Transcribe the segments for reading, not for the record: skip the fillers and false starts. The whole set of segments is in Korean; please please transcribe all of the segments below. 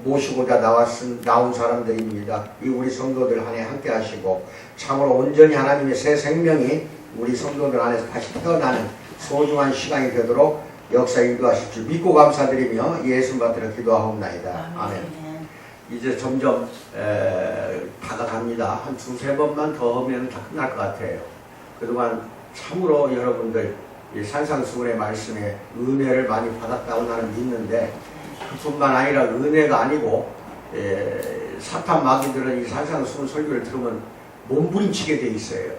모시고자 나온 사람들입니다. 이 우리 성도들 한 해 함께 하시고 참으로 온전히 하나님의 새 생명이 우리 성도들 안에서 다시 태어나는 소중한 시간이 되도록 역사 인도하실 줄 믿고 감사드리며 예수 받들어 기도하옵나이다. 아멘. 이제 점점 다가갑니다. 한 두세 번만 더 하면 다 끝날 것 같아요. 그동안 참으로 여러분들 이 산상수훈의 말씀에 은혜를 많이 받았다고 나는 믿는데 그뿐만 아니라 은혜가 아니고 사탄 마귀들은 이 산상수훈 설교를 들으면 몸부림치게 돼 있어요.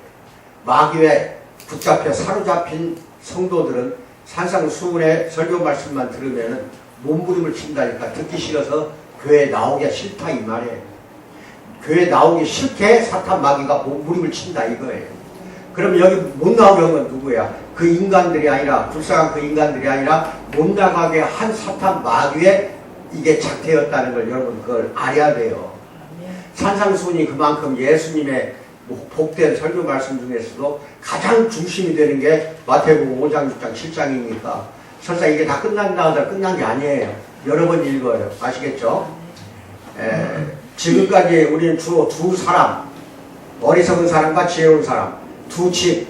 마귀에 붙잡혀 사로잡힌 성도들은 산상수훈의 설교 말씀만 들으면 몸부림을 친다니까 듣기 싫어서 교회에 나오기가 싫다 이 말이에요. 교회에 나오기 싫게 사탄 마귀가 몸부림을 친다 이거예요. 그럼 여기 못 나오게 한 건 누구야? 그 인간들이 아니라 불쌍한 그 인간들이 아니라 못 나가게 한 사탄 마귀에 이게 작태였다는 걸 여러분 그걸 알아야 돼요. 산상수훈이 그만큼 예수님의 복된 설교 말씀 중에서도 가장 중심이 되는 게 마태복음 5장, 6장, 7장이니까 설사 이게 다 끝난다 하더라도 끝난 게 아니에요. 여러 번 읽어요. 아시겠죠? 지금까지 우리는 주로 두 사람, 어리석은 사람과 지혜로운 사람, 두 집,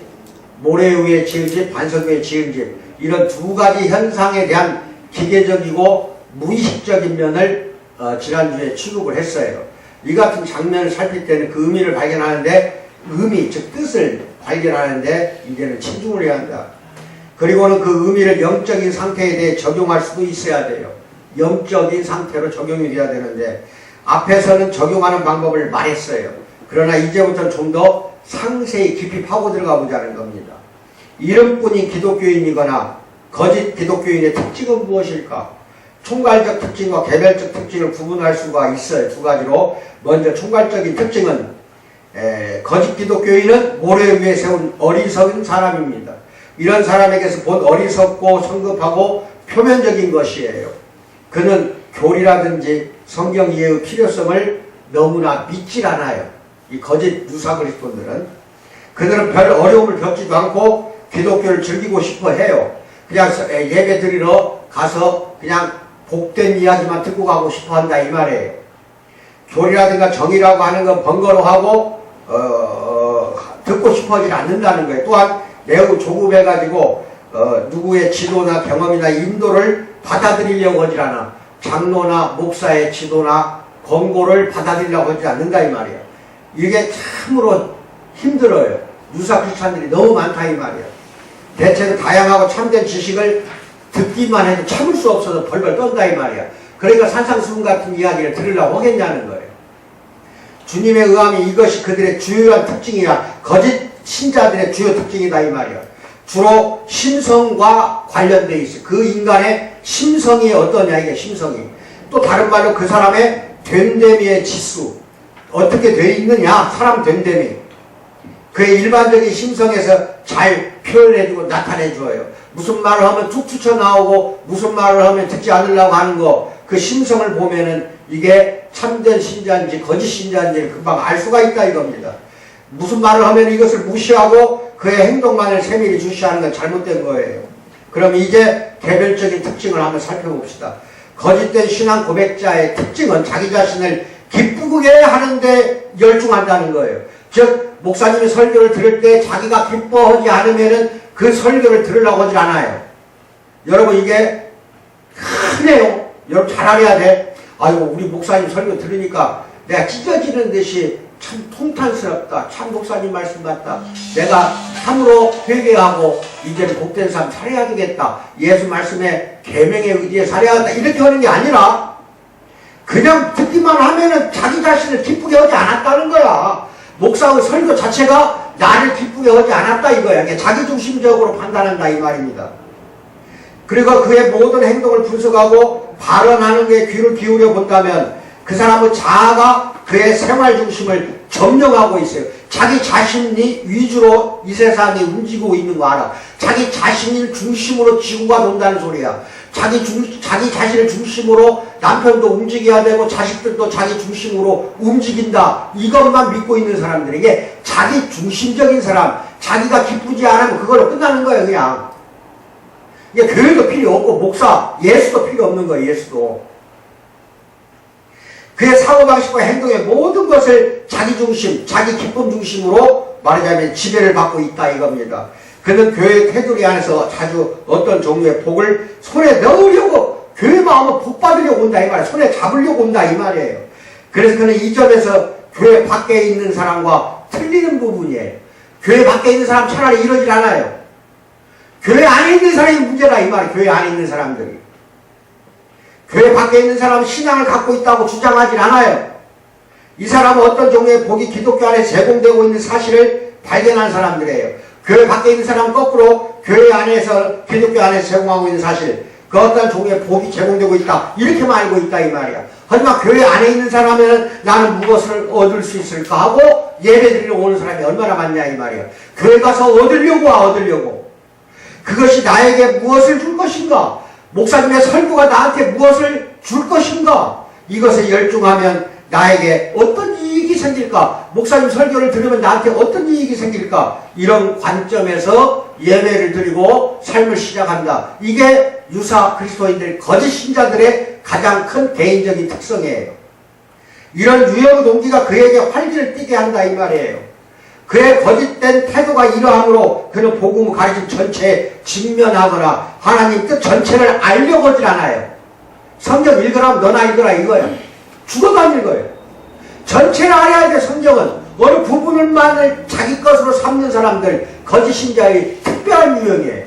모래 위에 지은 집, 반석 위에 지은 집, 이런 두 가지 현상에 대한 기계적이고 무의식적인 면을 지난주에 취급을 했어요. 이 같은 장면을 살필 때는 그 의미를 발견하는데 의미, 즉 뜻을 발견하는데 이제는 치중을 해야 한다. 그리고는 그 의미를 영적인 상태에 대해 적용할 수도 있어야 돼요. 영적인 상태로 적용이 돼야 되는데 앞에서는 적용하는 방법을 말했어요. 그러나 이제부터는 좀 더 상세히 깊이 파고 들어가 보자는 겁니다. 이름뿐인 기독교인이거나 거짓 기독교인의 특징은 무엇일까? 총괄적 특징과 개별적 특징을 구분할 수가 있어요. 두 가지로. 먼저 총괄적인 특징은 거짓 기독교인은 모래 위에 세운 어리석은 사람입니다. 이런 사람에게서 본 어리석고 성급하고 표면적인 것이에요. 그는 교리라든지 성경 이해의 필요성을 너무나 믿질 않아요. 이 거짓 유사 그리스도인들은. 그들은 별 어려움을 겪지도 않고 기독교를 즐기고 싶어 해요. 그냥 예배 드리러 가서 그냥 복된 이야기만 듣고 가고 싶어 한다 이 말이에요. 교리라든가 정의라고 하는 건 번거로워하고 듣고 싶어 하지 않는다는 거예요. 또한 매우 조급해가지고 누구의 지도나 경험이나 인도를 받아들이려고 하지 않아. 장로나 목사의 지도나 권고를 받아들이려고 하지 않는다 이 말이에요. 이게 참으로 힘들어요. 유사 크리스찬들이 너무 많다 이 말이에요. 대체로 다양하고 참된 지식을 듣기만 해도 참을 수 없어서 벌벌 떤다 이 말이야. 그러니까 산상수훈 같은 이야기를 들으려고 하겠냐는 거예요. 주님의 의함이 이것이 그들의 주요한 특징이야. 거짓 신자들의 주요 특징이다 이 말이야. 주로 심성과 관련되어 있어. 그 인간의 심성이 어떠냐 이게 심성이. 또 다른 말로 그 사람의 된됨의 지수. 어떻게 돼 있느냐 사람 된됨이. 그의 일반적인 심성에서 잘 표현해주고 나타내줘요. 무슨 말을 하면 툭 튀쳐나오고 무슨 말을 하면 듣지 않으려고 하는 거. 그 심성을 보면은 이게 참된 신자인지 거짓 신자인지를 금방 알 수가 있다 이겁니다. 무슨 말을 하면 이것을 무시하고 그의 행동만을 세밀히 주시하는 건 잘못된 거예요. 그럼 이제 개별적인 특징을 한번 살펴봅시다. 거짓된 신앙 고백자의 특징은 자기 자신을 기쁘게 하는데 열중한다는 거예요. 즉 목사님이 설교를 들을 때 자기가 기뻐하지 않으면은 그 설교를 들으려고 하지 않아요. 여러분 이게 크네요. 여러분 잘 알아야 돼. 아이고 우리 목사님 설교 들으니까 내가 찢어지는 듯이 참 통탄스럽다. 참 목사님 말씀 같다. 내가 참으로 회개하고 이제는 복된 삶 살아야 되겠다. 예수 말씀에 계명에 의지해 살아야 한다. 이렇게 하는 게 아니라 그냥 듣기만 하면은 자기 자신을 기쁘게 하지 않았다는 거야. 목사의 설교 자체가 나를 기쁘게 하지 않았다 이거야. 자기중심적으로 판단한다 이 말입니다. 그리고 그의 모든 행동을 분석하고 발언하는 게 귀를 기울여 본다면 그 사람의 자아가 그의 생활 중심을 점령하고 있어요. 자기 자신이 위주로 이 세상에 움직이고 있는 거 알아. 자기 자신을 중심으로 지구가 돈다는 소리야. 자기 자신을 중심으로 남편도 움직여야 되고 자식들도 자기 중심으로 움직인다. 이것만 믿고 있는 사람들에게 자기 중심적인 사람, 자기가 기쁘지 않으면 그걸로 끝나는 거예요 그냥. 이게 교회도 필요 없고 목사, 예수도 필요 없는 거예요. 예수도. 그의 사고방식과 행동의 모든 것을 자기 중심, 자기 기쁨 중심으로 말하자면 지배를 받고 있다 이겁니다. 그는 교회 테두리 안에서 자주 어떤 종류의 복을 손에 넣으려고 교회 마음을 복 받으려고 온다 이 말이에요. 손에 잡으려고 온다 이 말이에요. 그래서 그는 이 점에서 교회 밖에 있는 사람과 틀리는 부분이에요. 교회 밖에 있는 사람 차라리 이러질 않아요. 교회 안에 있는 사람이 문제다 이 말이에요. 교회 안에 있는 사람들이. 교회 밖에 있는 사람은 신앙을 갖고 있다고 주장하진 않아요. 이 사람은 어떤 종류의 복이 기독교 안에 제공되고 있는 사실을 발견한 사람들이에요. 교회 밖에 있는 사람은 거꾸로 교회 안에서 기독교 안에서 제공하고 있는 사실, 그 어떤 종류의 복이 제공되고 있다 이렇게만 알고 있다 이 말이야. 하지만 교회 안에 있는 사람에는 나는 무엇을 얻을 수 있을까 하고 예배드리러 오는 사람이 얼마나 많냐 이 말이야. 교회 가서 얻으려고 그것이 나에게 무엇을 줄 것인가, 목사님의 설교가 나한테 무엇을 줄 것인가, 이것에 열중하면 나에게 어떤 이익이 생길까, 목사님 설교를 들으면 나한테 어떤 이익이 생길까, 이런 관점에서 예배를 드리고 삶을 시작한다. 이게 유사 그리스도인들, 거짓 신자들의 가장 큰 개인적인 특성이에요. 이런 유형 동기가 그에게 활기를 띠게 한다 이 말이에요. 그의 거짓된 태도가 이러함으로 그는 복음을 가르친 전체에 직면하거나 하나님 뜻 전체를 알려고 하질 않아요. 성경 읽으라면 너나 읽어라 이거야. 죽어도 안 읽어요. 전체를 알아야 돼. 성경은 어느 부분을만 자기 것으로 삼는 사람들, 거짓 신자의 특별한 유형이에요.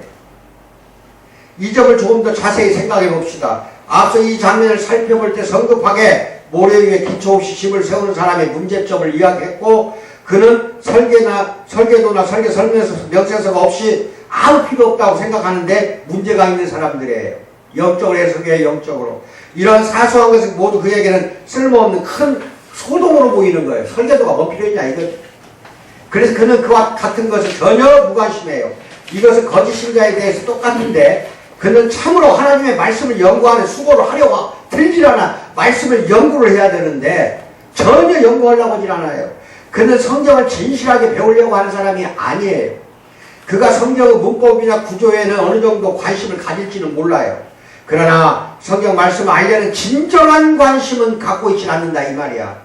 이 점을 조금 더 자세히 생각해 봅시다. 앞서 이 장면을 살펴볼 때 성급하게 모래 위에 기초 없이 집을 세우는 사람의 문제점을 이야기했고, 그는 설계도나 설계 명세서가 없이 아무 필요 없다고 생각하는데 문제가 있는 사람들이에요. 영적으로 해석해 영적으로. 이런 사소한 것은 모두 그에게는 쓸모없는 큰 소동으로 보이는 거예요. 설계도가 뭐 필요했냐 이거. 그래서 그는 그와 같은 것을 전혀 무관심해요. 이것은 거짓 신자에 대해서 똑같은데, 그는 참으로 하나님의 말씀을 연구하는 수고를 하려고 들질 않아. 말씀을 연구를 해야 되는데 전혀 연구하려고 하질 않아요. 그는 성경을 진실하게 배우려고 하는 사람이 아니에요. 그가 성경의 문법이나 구조에는 어느 정도 관심을 가질지는 몰라요. 그러나 성경 말씀을 알려는 진정한 관심은 갖고 있지 않는다 이 말이야.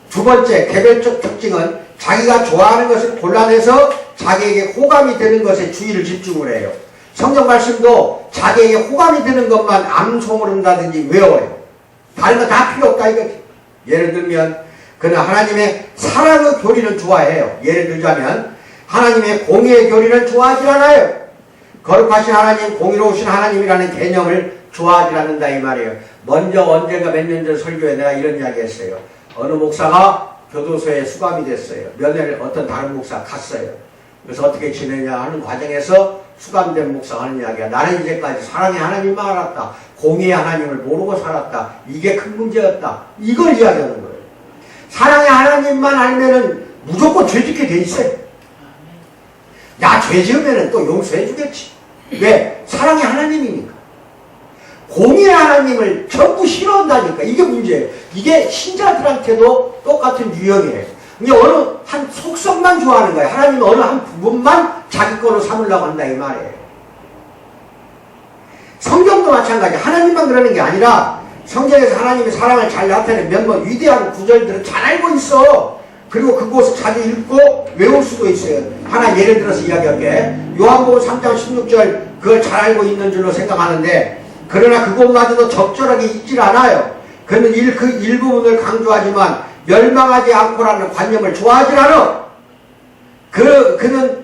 두 번째, 개별적 특징은 자기가 좋아하는 것을 골라내서 자기에게 호감이 되는 것에 주의를 집중을 해요. 성경 말씀도 자기에게 호감이 되는 것만 암송을 한다든지 외워요. 다른 거 다 필요 없다 이거지. 예를 들면 그는 하나님의 사랑의 교리는 좋아해요. 예를 들자면 하나님의 공의의 교리는 좋아하지 않아요. 거룩하신 하나님, 공의로우신 하나님이라는 개념을 좋아하지 않는다 이 말이에요. 먼저 언젠가 몇 년 전 설교에 내가 이런 이야기 했어요. 어느 목사가 교도소에 수감이 됐어요. 면회를 어떤 다른 목사가 갔어요. 그래서 어떻게 지내냐 하는 과정에서 수감된 목사가 하는 이야기야. 나는 이제까지 사랑의 하나님만 알았다. 공의의 하나님을 모르고 살았다. 이게 큰 문제였다. 이걸 이야기하는 거예요. 사랑의 하나님만 알면은 무조건 죄짓게 돼 있어요. 나 죄 지으면은 또 용서해 주겠지. 왜? 사랑의 하나님이니까. 공의의 하나님을 전부 싫어한다니까. 이게 문제예요. 이게 신자들한테도 똑같은 유형이에요. 그냥 어느 한 속성만 좋아하는 거예요. 하나님은 어느 한 부분만 자기 거로 삼으려고 한다 이 말이에요. 성경도 마찬가지야. 하나님만 그러는 게 아니라 성경에서 하나님의 사랑을 잘 나타내는 몇몇 위대한 구절들은 잘 알고 있어. 그리고 그곳을 자주 읽고 외울 수도 있어요. 하나 예를 들어서 이야기할게. 요한복음 3장 16절 그걸 잘 알고 있는 줄로 생각하는데, 그러나 그것마저도 적절하게 읽질 않아요. 그는 그 일부분을 강조하지만 멸망하지 않고라는 관념을 좋아하지 않아. 그는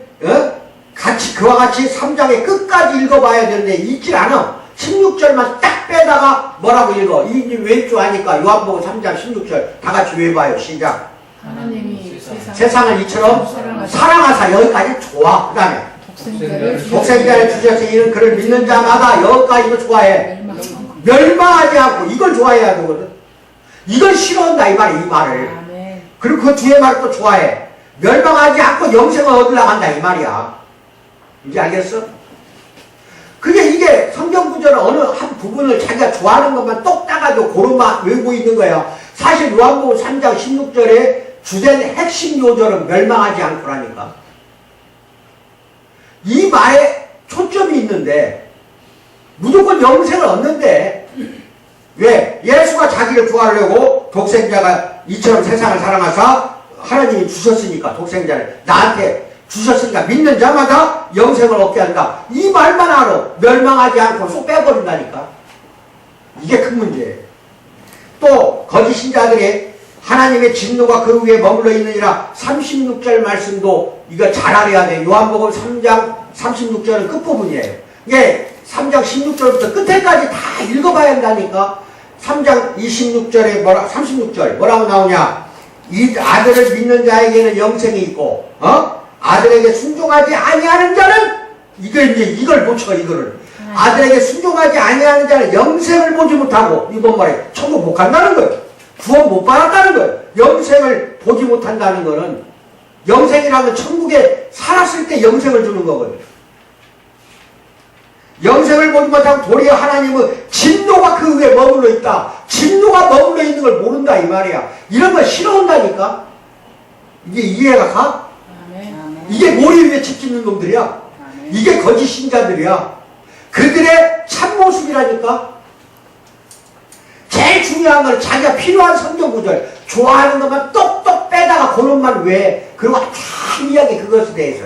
같이 그와 같이 3장의 끝까지 읽어봐야 되는데 읽질 않아. 16절만 딱 빼다가 뭐라고 읽어? 이 왠 줄 아니까 요한복음 3장 16절 다 같이 외워봐요. 시작. 하나님이 세상을 이처럼 사랑하사 여기까지 좋아. 그 다음에 독생자를 주셔서 이는 그를 믿는 자마다 여기까지도 좋아해. 멸망하지 않고 이걸 좋아해야 되거든. 이걸 싫어한다 이 말이야. 이 말을. 그리고 그 뒤에 말을 또 좋아해. 멸망하지 않고 영생을 얻으려고 한다 이 말이야. 이제 알겠어? 이게 성경 구절은 어느 한 부분을 자기가 좋아하는 것만 똑 따가지고 고루만 외우고 있는 거야. 사실 요한복음 3장 16절에 주된 핵심 요절은 멸망하지 않고라니까. 이 말에 초점이 있는데 무조건 영생을 얻는데 왜? 예수가 자기를 구하려고 독생자가 이처럼 세상을 사랑하사 하나님이 주셨으니까 독생자를 나한테 주셨으니까 믿는 자마다 영생을 얻게 한다. 이 말만 알아. 멸망하지 않고 쏙 빼버린다니까. 이게 큰 문제예요. 또 거짓 신자들이 하나님의 진노가 그 위에 머물러 있느니라 36절 말씀도 이거 잘 알아야 돼. 요한복음 3장 36절은 끝부분이에요. 이게 3장 16절부터 끝에까지 다 읽어봐야 한다니까. 3장 26절에 36절 뭐라고 나오냐? 이 아들을 믿는 자에게는 영생이 있고, 아들에게 순종하지 아니하는 자는 이걸 못 쳐, 이거를. 아들에게 순종하지 아니하는 자는 영생을 보지 못하고, 이번 말에 천국 못 간다는 거예요. 구원 못 받았다는 거예요. 영생을 보지 못한다는 거는, 영생이라는 건 천국에 살았을 때 영생을 주는 거거든요. 영생을 보지 못하고 도리어 하나님은 진노가 그 위에 머물러 있다. 진노가 머물러 있는 걸 모른다 이 말이야. 이런 걸 싫어한다니까. 이게 이해가 가? 이게 머리 위에 집 짓는 놈들이야. 이게 거짓 신자들이야. 그들의 참모습이라니까. 제일 중요한 건 자기가 필요한 성경 구절, 좋아하는 것만 똑똑 빼다가 그놈만 왜, 그리고 참 이야기 그것에 대해서.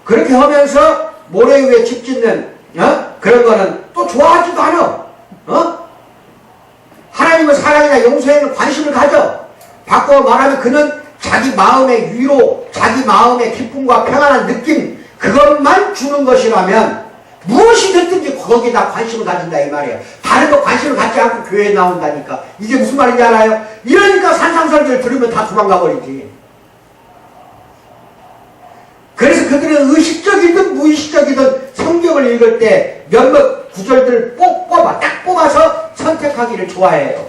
그렇게 하면서 모래 위에 집 짓는, 그런 거는 또 좋아하지도 않아. 하나님은 사랑이나 용서에는 관심을 가져. 바꿔 말하면 그는 자기 마음의 위로, 자기 마음의 기쁨과 평안한 느낌, 그것만 주는 것이라면 무엇이 됐든지 거기다 관심을 가진다 이 말이에요. 다른 거 관심을 갖지 않고 교회에 나온다니까. 이게 무슨 말인지 알아요? 이러니까 산상설교를 들으면 다 도망가 버리지. 그래서 그들은 의식적이든 무의식적이든 성경을 읽을 때 몇몇 구절들을 딱 뽑아서 선택하기를 좋아해요.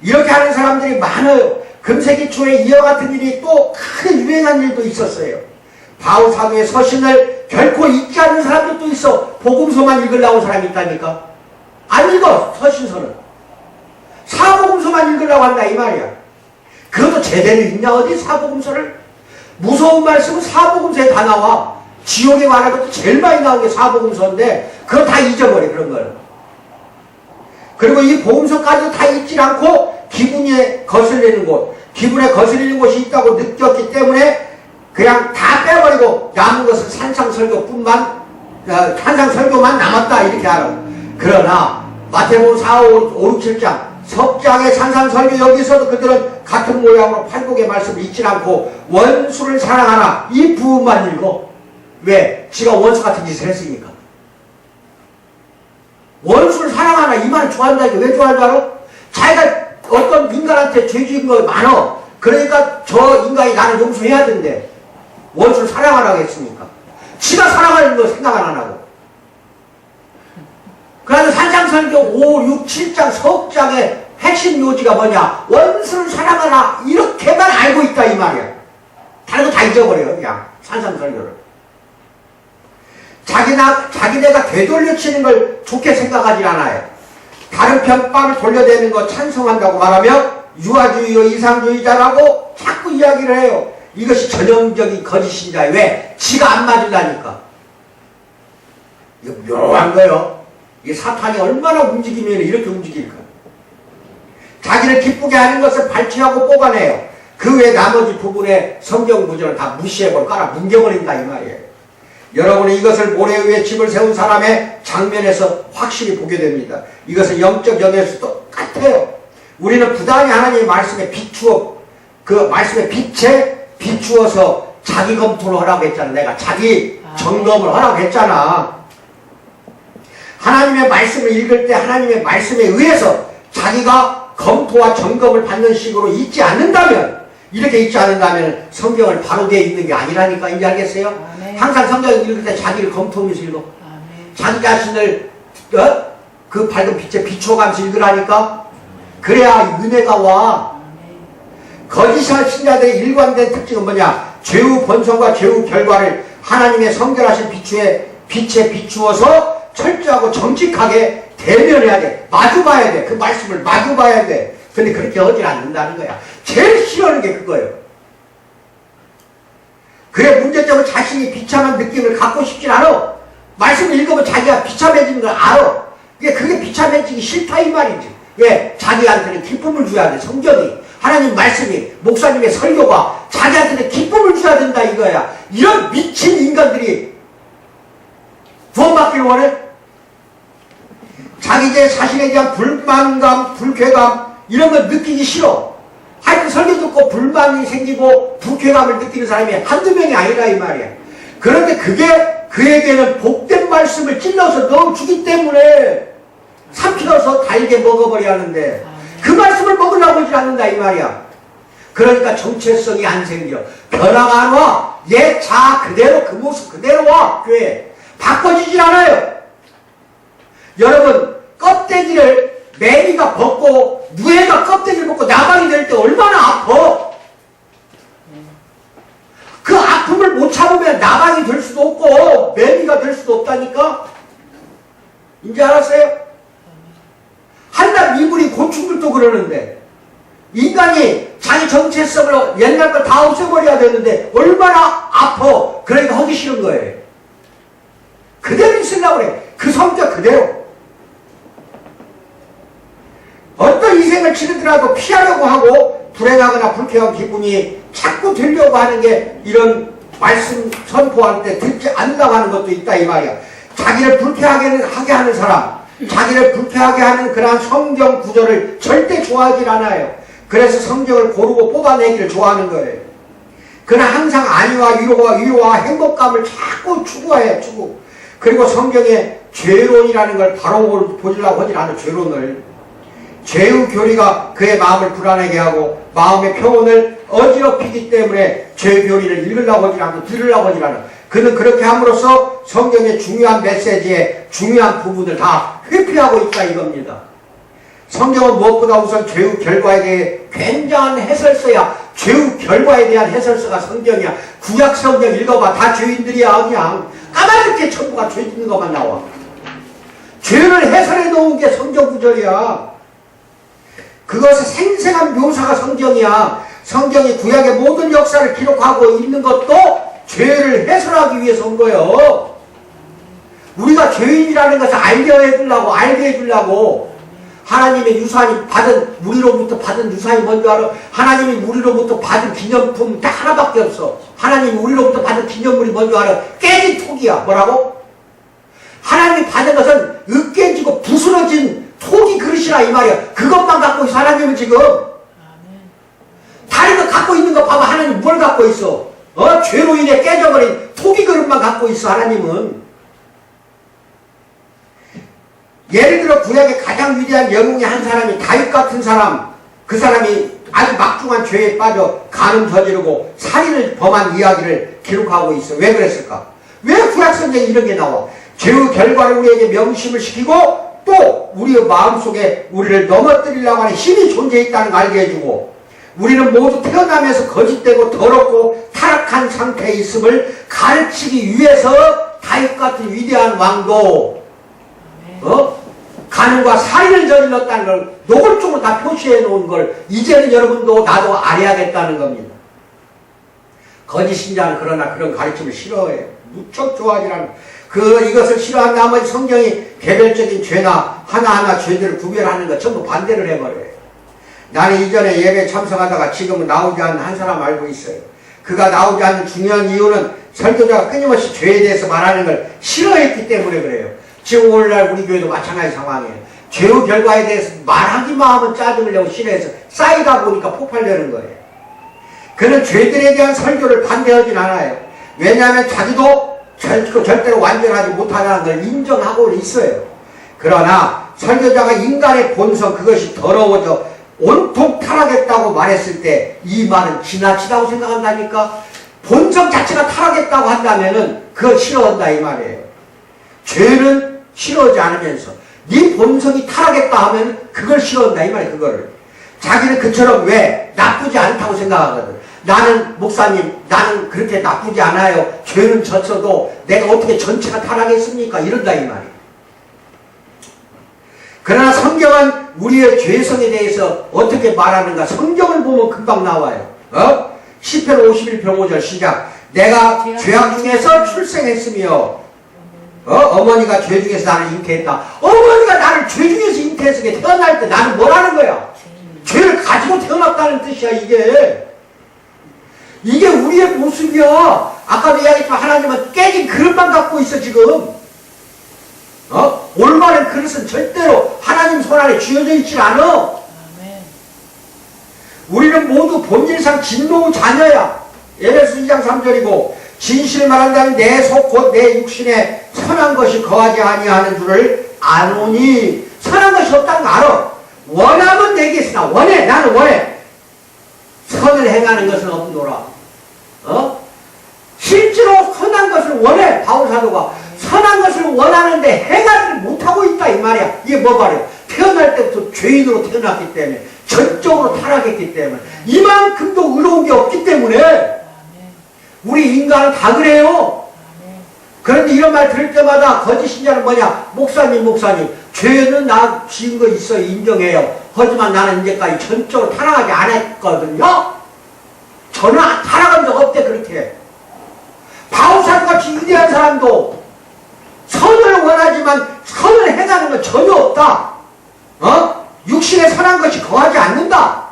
이렇게 하는 사람들이 많아요. 금세기 초에 이와 같은 일이 또 크게 유행한 일도 있었어요. 바울 사도의 서신을 결코 읽지 않는 사람들도 있어. 복음서만 읽으려고 온 사람이 있다니까. 안 읽어, 서신서는. 사복음서만 읽으려고 한다 이 말이야. 그것도 제대로 읽냐 어디 사복음서를? 무서운 말씀은 사복음서에 다 나와. 지옥에 말할 것도 제일 많이 나온 게 사복음서인데 그걸 다 잊어버려 그런 걸. 그리고 이 복음서까지도 다 잊지 않고 기분에 거슬리는 곳, 기분에 거슬리는 곳이 있다고 느꼈기 때문에 그냥 다 빼버리고 남은 것은 산상설교만 남았다 이렇게 알아. 그러나 마태복음 4, 5, 6, 7장 석장의 산상설교 여기서도 그들은 같은 모양으로 팔복의 말씀을 잊지 않고 원수를 사랑하라 이 부분만 읽어. 왜? 지가 원수 같은 짓을 했으니까. 원수를 사랑하라 이 말을 좋아한다니까. 왜 좋아하는 줄 알아? 자기가 어떤 인간한테 죄 지은 거 많아. 그러니까 저 인간이 나를 용서해야 된대. 원수를 사랑하라고 했으니까. 지가 사랑하는 거 생각 안 하고. 그래서 산상설교 5, 6, 7장 석장의 핵심 요지가 뭐냐? 원수를 사랑하라 이렇게만 알고 있다 이 말이야. 다른 거 다 잊어버려요 그냥 산상설교를. 자기네가 되돌려치는 걸 좋게 생각하지 않아요. 다른 편법을 돌려대는 거 찬성한다고 말하며 유아주의와 이상주의자라고 자꾸 이야기를 해요. 이것이 전형적인 거짓 신자예요. 왜? 지가 안 맞으다니까. 이거 묘한 거예요. 이 사탄이 얼마나 움직이면 이렇게 움직일까? 자기를 기쁘게 하는 것을 발췌하고 뽑아내요. 그 외 나머지 부분의 성경 구절을 다 무시해버리고 깔아 뭉개버린다 이 말이에요. 여러분은 이것을 모래 위에 집을 세운 사람의 장면에서 확실히 보게 됩니다. 이것은 영적 연애에서 똑같아요. 우리는 부단히 하나님의 말씀에 그 말씀의 빛에 비추어서 자기 검토를 하라고 했잖아. 내가 자기 점검을 하라고 했잖아. 하나님의 말씀을 읽을 때 하나님의 말씀에 의해서 자기가 검토와 점검을 받는 식으로 읽지 않는다면, 이렇게 읽지 않는다면 성경을 바로되어 읽는 게 아니라니까. 이제 알겠어요? 아멘. 항상 성경을 읽을 때 자기를 검토하면서 읽어. 아멘. 자기 자신을 그 밝은 빛에 비춰가면서 읽으라니까. 그래야 은혜가 와. 아멘. 거짓 신자들의 일관된 특징은 뭐냐? 죄의 본성과 죄의 결과를 하나님의 성결하신 빛에 비추어서 철저하고 정직하게 대면해야 돼. 마주봐야 돼. 그 말씀을 마주봐야 돼. 근데 그렇게 하지 않는다는 거야. 제일 싫어하는 게 그거예요. 그래 문제점은 자신이 비참한 느낌을 갖고 싶진 않아. 말씀을 읽으면 자기가 비참해지는 걸 알아. 그게 비참해지기 싫다 이 말이지. 왜? 자기한테는 기쁨을 줘야 돼. 성경이, 하나님 말씀이, 목사님의 설교가 자기한테는 기쁨을 줘야 된다 이거야. 이런 미친 인간들이 구원받기를 원해? 자기 제 자신에 대한 불만감, 불쾌감 이런 걸 느끼기 싫어. 하여튼 설교 듣고 불만이 생기고 불쾌감을 느끼는 사람이 한두 명이 아니라 이 말이야. 그런데 그게 그에게는 복된 말씀을 찔러서 넣어주기 때문에 삼키어서 달게 먹어버려 하는데 그 말씀을 먹으려고 하지 않는다 이 말이야. 그러니까 정체성이 안 생겨. 변화가 안 와. 얘 자 그대로 그 모습 그대로 와. 교회에 바꿔지질 않아요. 여러분 껍데기를 매미가 벗고 누에가 껍데기를 벗고 나방이 될 때 얼마나 아파. 그 아픔을 못 참으면 나방이 될 수도 없고 매미가 될 수도 없다니까. 이제 알았어요? 한낱 이불이 곤충들도 그러는데 인간이 자기 정체성을 옛날 걸 다 없애버려야 되는데 얼마나 아파. 그러니까 하기 싫은 거예요. 그대로 있으려고 그래. 그 성격 그대로. 어떤 희생을 치르더라도 피하려고 하고 불행하거나 불쾌한 기분이 자꾸 들려고 하는 게 이런 말씀 선포할 때 듣지 않으려고 하는 것도 있다 이 말이야. 자기를 불쾌하게 하게 하는 사람, 자기를 불쾌하게 하는 그러한 성경 구절을 절대 좋아하지 않아요. 그래서 성경을 고르고 뽑아내기를 좋아하는 거예요. 그러나 항상 안위와 위로와 행복감을 자꾸 추구해. 그리고 성경에 죄론이라는 걸 바로 보려고 하지 않아. 죄론을. 죄의 교리가 그의 마음을 불안하게 하고 마음의 평온을 어지럽히기 때문에 죄의 교리를 읽으려고 하지 않고 들으려고 하지 않아. 그는 그렇게 함으로써 성경의 중요한 메시지의 중요한 부분을 다 회피하고 있다 이겁니다. 성경은 무엇보다 우선 죄의 결과에 대해 굉장한 해설서야. 죄의 결과에 대한 해설서가 성경이야. 구약 성경 읽어봐. 다 죄인들이야. 그냥 까마득히 전부가 죄 짓는 것만 나와. 죄를 해설해 놓은 게 성경 구절이야. 그것의 생생한 묘사가 성경이야. 성경이 구약의 모든 역사를 기록하고 있는 것도 죄를 해설하기 위해서 온 거예요. 우리가 죄인이라는 것을 알게 해주려고 하나님의 유산이 받은, 우리로부터 받은 유산이 뭔지 알아? 하나님이 우리로부터 받은 기념품 딱 하나밖에 없어. 하나님이 우리로부터 받은 기념물이 뭔지 알아? 깨진 톡이야. 뭐라고? 하나님이 받은 것은 으깨지고 부스러진 토기 그릇이라 이 말이야. 그것만 갖고 있어 하나님은 지금. 다른 거 갖고 있는 거 봐봐. 하나님 뭘 갖고 있어? 죄로 인해 깨져버린 토기 그릇만 갖고 있어 하나님은. 예를 들어 구약의 가장 위대한 영웅의 한 사람이 다윗 같은 사람, 그 사람이 아주 막중한 죄에 빠져 간음 저지르고 살인을 범한 이야기를 기록하고 있어. 왜 그랬을까? 왜 구약 성경에 이런 게 나와? 죄의 결과를 우리에게 명심을 시키고 또 우리의 마음속에 우리를 넘어뜨리려고 하는 힘이 존재했다는 걸 알게 해주고, 우리는 모두 태어나면서 거짓되고 더럽고 타락한 상태에 있음을 가르치기 위해서 다윗 같은 위대한 왕도 간음과 살인을 저질렀다는 걸 노골적으로 다 표시해 놓은 걸 이제는 여러분도 나도 알아야겠다는 겁니다. 거짓 신자는 그러나 그런 가르침을 싫어해요. 무척 좋아하지 않아요. 이것을 싫어한 나머지 성경이 개별적인 죄나 하나하나 죄들을 구별하는 것 전부 반대를 해버려요. 나는 이전에 예배에 참석하다가 지금은 나오지 않는 한 사람 알고 있어요. 그가 나오지 않는 중요한 이유는 설교자가 끊임없이 죄에 대해서 말하는 걸 싫어했기 때문에 그래요. 지금 오늘날 우리 교회도 마찬가지 상황이에요. 죄의 결과에 대해서 말하기만 하면 짜증을 내고 싫어해서 쌓이다 보니까 폭발되는 거예요. 그는 죄들에 대한 설교를 반대하진 않아요. 왜냐하면 자기도 절대로 완전하지 못하다는 걸 인정하고 있어요. 그러나 설교자가 인간의 본성, 그것이 더러워져 온통 타락했다고 말했을 때 이 말은 지나치다고 생각한다니까. 본성 자체가 타락했다고 한다면은 그걸 싫어한다 이 말이에요. 죄는 싫어하지 않으면서 네 본성이 타락했다 하면 그걸 싫어한다 이 말이에요. 그거를 자기는 그처럼 왜 나쁘지 않다고 생각하거든. 나는 목사님, 나는 그렇게 나쁘지 않아요. 죄는 졌어도 내가 어떻게 전체가 타락했습니까? 이런다 이 말이에요. 그러나 성경은 우리의 죄성에 대해서 어떻게 말하는가? 성경을 보면 금방 나와요. 시편 51편 5절 시작. 내가 죄악 중에서 출생했으며 어머니가 죄 중에서 나를 잉태했다. 어머니가 나를 죄 중에서 잉태해서 태어날 때 나는 뭐라는 거야? 죄를 가지고 태어났다는 뜻이야, 이게. 이게 우리의 모습이야. 아까도 이야기했지만 하나님은 깨진 그릇만 갖고 있어, 지금. 올바른 그릇은 절대로 하나님 손 안에 쥐어져 있질 않아. 우리는 모두 본질상 진노의 자녀야. 에베소 2장 3절이고 진실을 말한다면 내 속 곧 내 육신에 선한 것이 거하지 아니하는 줄을 아노니. 선한 것이 없다는 거 알아. 원하면 내게 있으나 원해. 나는 원해. 선을 행하는 것은 없노라. 실제로 선한 것을 원해. 바울사도가 선한 것을 원하는데 행하지 못하고 있다 이 말이야. 이게 뭐 말이야? 태어날 때부터 죄인으로 태어났기 때문에, 전적으로 타락했기 때문에, 이만큼도 의로운 게 없기 때문에 우리 인간은 다 그래요. 그런데 이런 말 들을 때마다 거짓 신자는 뭐냐? 목사님 죄는 나 지은 거 있어 인정해요. 하지만 나는 이제까지 전적으로 타락하지 않았거든요. 저는 타락한 적 없대. 그렇게 바울사도같이 위대한 사람도 선을 원하지만 선을 행하는 건 전혀 없다. 육신에 선한 것이 거하지 않는다.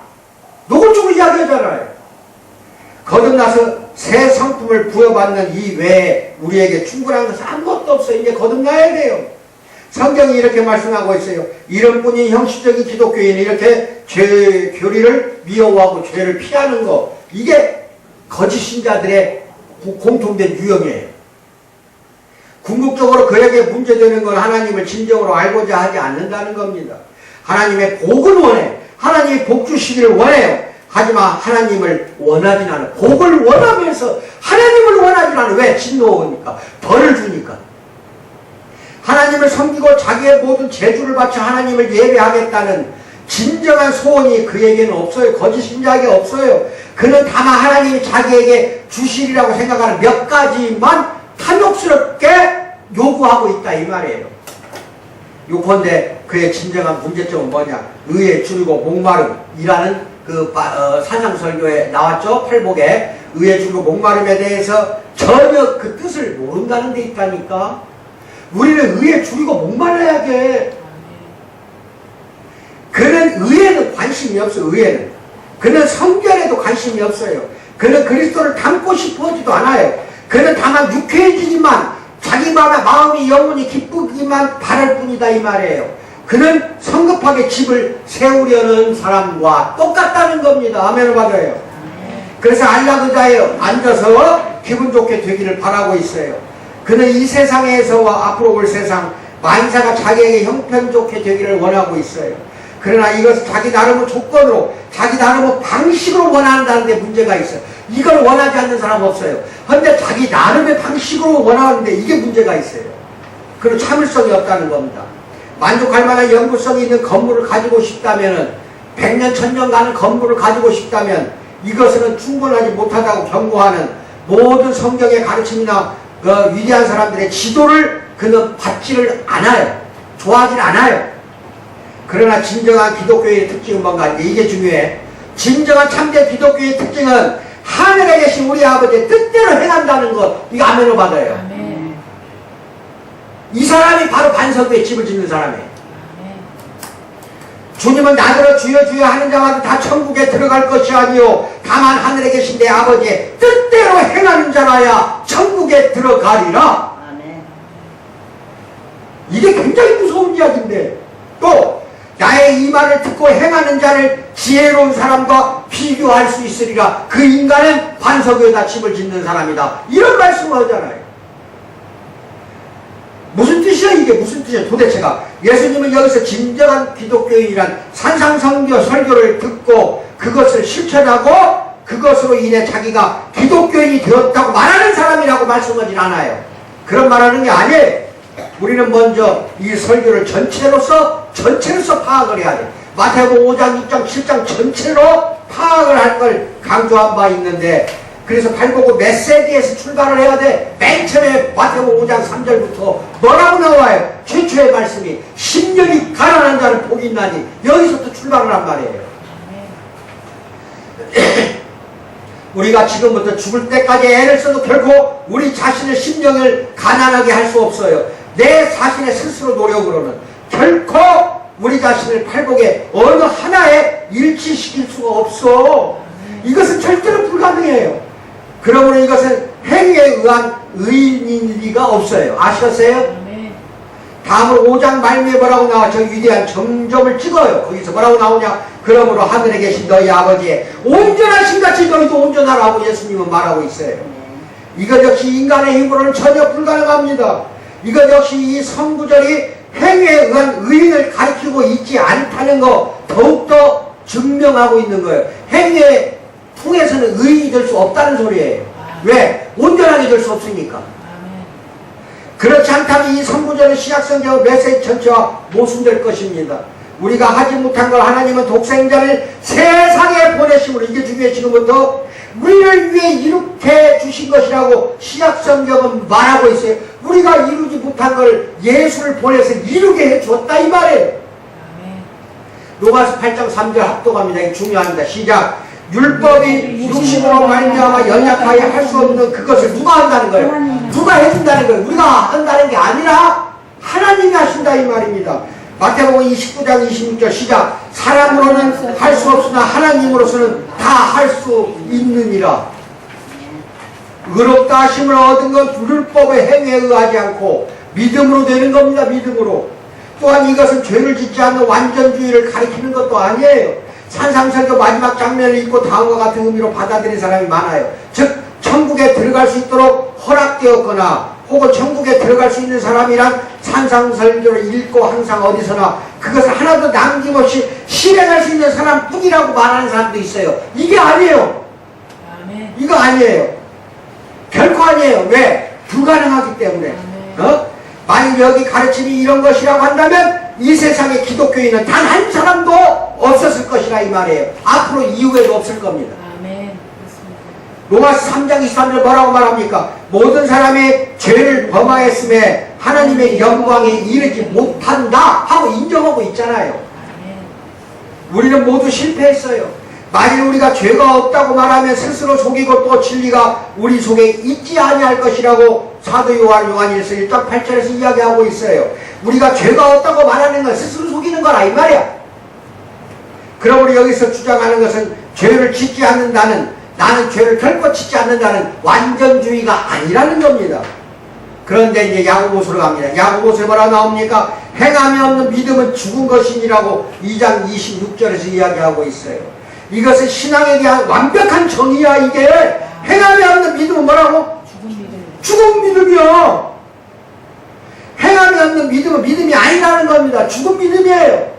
노골적으로 이야기하잖아요. 거듭나서 새 성품을 부여받는 이 외에 우리에게 충분한 것은 아무것도 없어요. 이제 거듭나야 돼요. 성경이 이렇게 말씀하고 있어요. 이름뿐인 형식적인 기독교인은 이렇게 죄 교리를 미워하고 죄를 피하는 거, 이게 거짓 신자들의 공통된 유형이에요. 궁극적으로 그에게 문제되는 건 하나님을 진정으로 알고자 하지 않는다는 겁니다. 하나님의 복을 원해. 하나님이 복 주시기를 원해요. 하지만 하나님을 원하진 않아. 복을 원하면서 하나님을 원하진 않아. 왜? 진노하니까. 벌을 주니까. 하나님을 섬기고 자기의 모든 재주를 바쳐 하나님을 예배하겠다는 진정한 소원이 그에게는 없어요. 거짓 신자에게 없어요. 그는 다만 하나님이 자기에게 주시리라고 생각하는 몇 가지만 탐욕스럽게 요구하고 있다 이 말이에요. 요컨대 그의 진정한 문제점은 뭐냐? 의에 줄이고 목마름이라는 그 사상설교에 나왔죠. 팔복에 의에 줄이고 목마름에 대해서 전혀 그 뜻을 모른다는 데 있다니까. 우리는 의에 줄이고 목말라야 돼. 그는 의에는 관심이 없어. 의에는 그는 성결에도 관심이 없어요. 그는 그리스도를 닮고 싶어 하지도 않아요. 그는 다만 유쾌해지지만 자기 마음이 영원히 기쁘기만 바랄 뿐이다 이 말이에요. 그는 성급하게 집을 세우려는 사람과 똑같다는 겁니다. 아멘을 받아요. 그래서 안락의자에 앉아서 기분 좋게 되기를 바라고 있어요. 그는 이 세상에서와 앞으로 올 세상 만사가 자기에게 형편좋게 되기를 원하고 있어요. 그러나 이것을 자기 나름의 조건으로 자기 나름의 방식으로 원한다는 데 문제가 있어요. 이걸 원하지 않는 사람 없어요. 그런데 자기 나름의 방식으로 원하는데 이게 문제가 있어요. 그리고 참을성이 없다는 겁니다. 만족할 만한 연구성이 있는 건물을 가지고 싶다면, 100년 1000년 가는 건물을 가지고 싶다면 이것은 충분하지 못하다고 경고하는 모든 성경의 가르침이나 그 위대한 사람들의 지도를 그는 받지를 않아요. 좋아하지 않아요. 그러나 진정한 기독교의 특징은 뭔가? 이게 중요해. 진정한 참된 기독교의 특징은 하늘에 계신 우리 아버지의 뜻대로 행한다는 것. 이거 아멘을 받아요. 아멘. 이 사람이 바로 반석 위에 집을 짓는 사람이에요. 아멘. 주님은 나더러 주여 주여 하는 자마다 다 천국에 들어갈 것이 아니요 다만 하늘에 계신 내 아버지의 뜻대로 행하는 자라야 천국에 들어가리라. 아멘. 이게 굉장히 무서운 이야기인데, 또 나의 이 말을 듣고 행하는 자를 지혜로운 사람과 비교할 수 있으리라. 그 인간은 반석 위에다 집을 짓는 사람이다. 이런 말씀을 하잖아요. 무슨 뜻이야 이게? 무슨 뜻이야 도대체가? 예수님은 여기서 진정한 기독교인이란 산상선교 설교를 듣고 그것을 실천하고 그것으로 인해 자기가 기독교인이 되었다고 말하는 사람이라고 말씀하진 않아요. 그런 말하는 게 아니에요. 우리는 먼저 이 설교를 전체로서 파악을 해야 돼. 마태복음 5장, 6장, 7장 전체로 파악을 할 걸 강조한 바 있는데, 그래서 발복음 메시지에서 출발을 해야 돼. 맨 처음에 마태복음 5장 3절부터 뭐라고 나와요? 최초의 말씀이 심령이 가난한 자는 복이 있나니, 여기서부터 출발을 한 말이에요. 우리가 지금부터 죽을 때까지 애를 써도 결코 우리 자신의 심령을 가난하게 할 수 없어요. 내 자신의 스스로 노력으로는 결코 우리 자신을 팔복에 어느 하나에 일치시킬 수가 없어. 이것은 절대로 불가능해요. 그러므로 이것은 행위에 의한 의인일 리가 없어요. 아셨어요? 다음으로 5장 말미에 뭐라고 나와? 저 위대한 점점을 찍어요. 거기서 뭐라고 나오냐? 그러므로 하늘에 계신 너희 아버지의 온전하신 같이 너희도 온전하라고 예수님은 말하고 있어요. 이것 역시 인간의 힘으로는 전혀 불가능합니다. 이것 역시 이 성구절이 행위에 의한 의인을 가리키고 있지 않다는 거 더욱더 증명하고 있는 거예요. 행위에 통해서는 의인이 될 수 없다는 소리예요. 왜? 온전하게 될 수 없으니까. 그렇지 않다면 이 선구절의 신약성경 메시지 전체와 모순될 것입니다. 우리가 하지 못한 걸 하나님은 독생자를 세상에 보내심으로, 이게 중요해. 지금부터 우리를 위해 이렇게 주신 것이라고 신약성경은 말하고 있어요. 우리가 이루지 못한 걸 예수를 보내서 이루게 해줬다 이 말이에요. 로마서 8장 3절 합독합니다. 이게 중요합니다. 시작. 율법이 육신으로 말미암아 연약하게 할 수 없는 그것을 누가 한다는 거예요? 누가 해준다는 거예요? 우리가 한다는 게 아니라 하나님이 하신다 이 말입니다. 마태복음 29장 26절 시작. 사람으로는 할 수 없으나 하나님으로서는 다 할 수 있느니라. 의롭다 하심을 얻은 건 율법의 행위에 의하지 않고 믿음으로 되는 겁니다. 믿음으로. 또한 이것은 죄를 짓지 않는 완전주의를 가리키는 것도 아니에요. 산상설교 마지막 장면을 읽고 다음과 같은 의미로 받아들인 사람이 많아요. 즉 천국에 들어갈 수 있도록 허락되었거나 혹은 천국에 들어갈 수 있는 사람이란 산상설교를 읽고 항상 어디서나 그것을 하나도 남김없이 실행할 수 있는 사람뿐이라고 말하는 사람도 있어요. 이게 아니에요. 이거 아니에요. 결코 아니에요. 왜? 불가능하기 때문에. 만일 여기 가르침이 이런 것이라고 한다면 이 세상에 기독교인은 단 한 사람도 없었을 것이라 이 말이에요. 앞으로 이후에도 없을 겁니다. 로마서 3장 23절 뭐라고 말합니까? 모든 사람이 죄를 범하였음에 하나님의 영광에 이르지 못한다 하고 인정하고 있잖아요. 우리는 모두 실패했어요. 만일 우리가 죄가 없다고 말하면 스스로 속이고 또 진리가 우리 속에 있지 아니할 것이라고 사도 요한일서 1장 8절에서 이야기하고 있어요. 우리가 죄가 없다고 말하는 건 스스로 속이는 거라 이 말이야. 그러므로 여기서 주장하는 것은 죄를 짓지 않는다는, 나는 죄를 결코 짓지 않는다는 완전주의가 아니라는 겁니다. 그런데 이제 야고보서로 갑니다. 야고보서에 뭐라 나옵니까? 행함이 없는 믿음은 죽은 것이니라고 2장 26절에서 이야기하고 있어요. 이것은 신앙에 대한 완벽한 정의야. 이게 행함이 없는 믿음은 뭐라고? 죽은 믿음이요. 행함이 없는 믿음은 믿음이 아니라는 겁니다. 죽은 믿음이에요.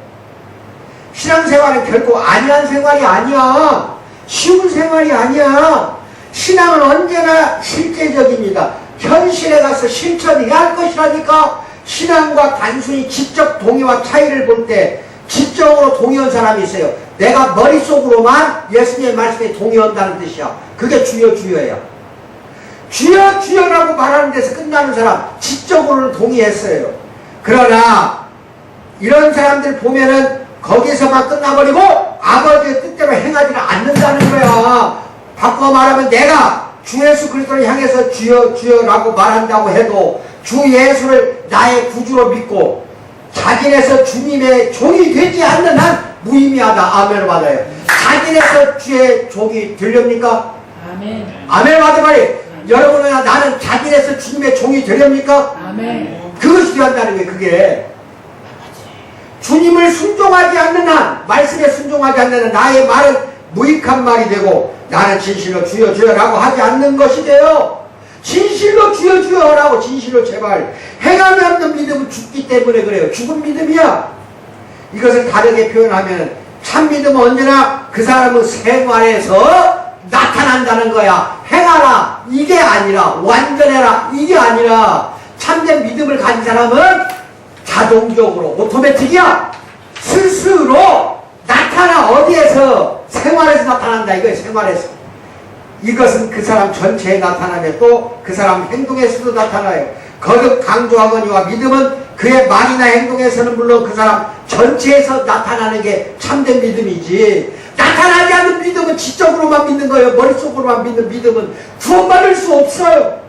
신앙생활은 결코 안이한 생활이 아니야. 쉬운 생활이 아니야. 신앙은 언제나 실제적입니다. 현실에 가서 실천해야 할 것이라니까. 신앙과 단순히 지적 동의와 차이를 볼 때 지적으로 동의한 사람이 있어요. 내가 머릿속으로만 예수님의 말씀에 동의한다는 뜻이야. 그게 주여 주여야. 주여 주여라고 말하는 데서 끝나는 사람 지적으로는 동의했어요. 그러나 이런 사람들 보면은 거기서만 끝나버리고 아버지의 뜻대로 행하지는 않는다는 거야. 바꿔 말하면 내가 주 예수 그리스도를 향해서 주여 주여라고 말한다고 해도 주 예수를 나의 구주로 믿고 자진해서 주님의 종이 되지 않는 한 무의미하다. 아멘을 받아요. 자진해서 주의 종이 되렵니까? 아멘. 아멘 받아 말이. 여러분은 나는 자진해서 주님의 종이 되렵니까? 아멘. 그것이 된다는 게 그게. 주님을 순종하지 않는 한, 말씀에 순종하지 않는 한 나의 말은 무익한 말이 되고 나는 진실로 주여 주여라고 하지 않는 것이 돼요. 진실로 주여 주여라고, 진실로 제발. 행함이 없는 믿음은 죽기 때문에 그래요. 죽은 믿음이야. 이것을 다르게 표현하면 참 믿음은 언제나 그 사람의 생활에서 나타난다는 거야. 행하라 이게 아니라, 완전해라 이게 아니라, 참된 믿음을 가진 사람은 자동적으로 오토매틱이야. 스스로 나타나. 어디에서? 생활에서 나타난다 이거예요. 생활에서. 이것은 그 사람 전체에 나타나며 또 그 사람 행동에서도 나타나요. 거듭 강조하거니와 믿음은 그의 말이나 행동에서는 물론 그 사람 전체에서 나타나는 게 참된 믿음이지, 나타나지 않는 믿음은 지적으로만 믿는 거예요. 머릿속으로만 믿는 믿음은 구원받을 수 없어요.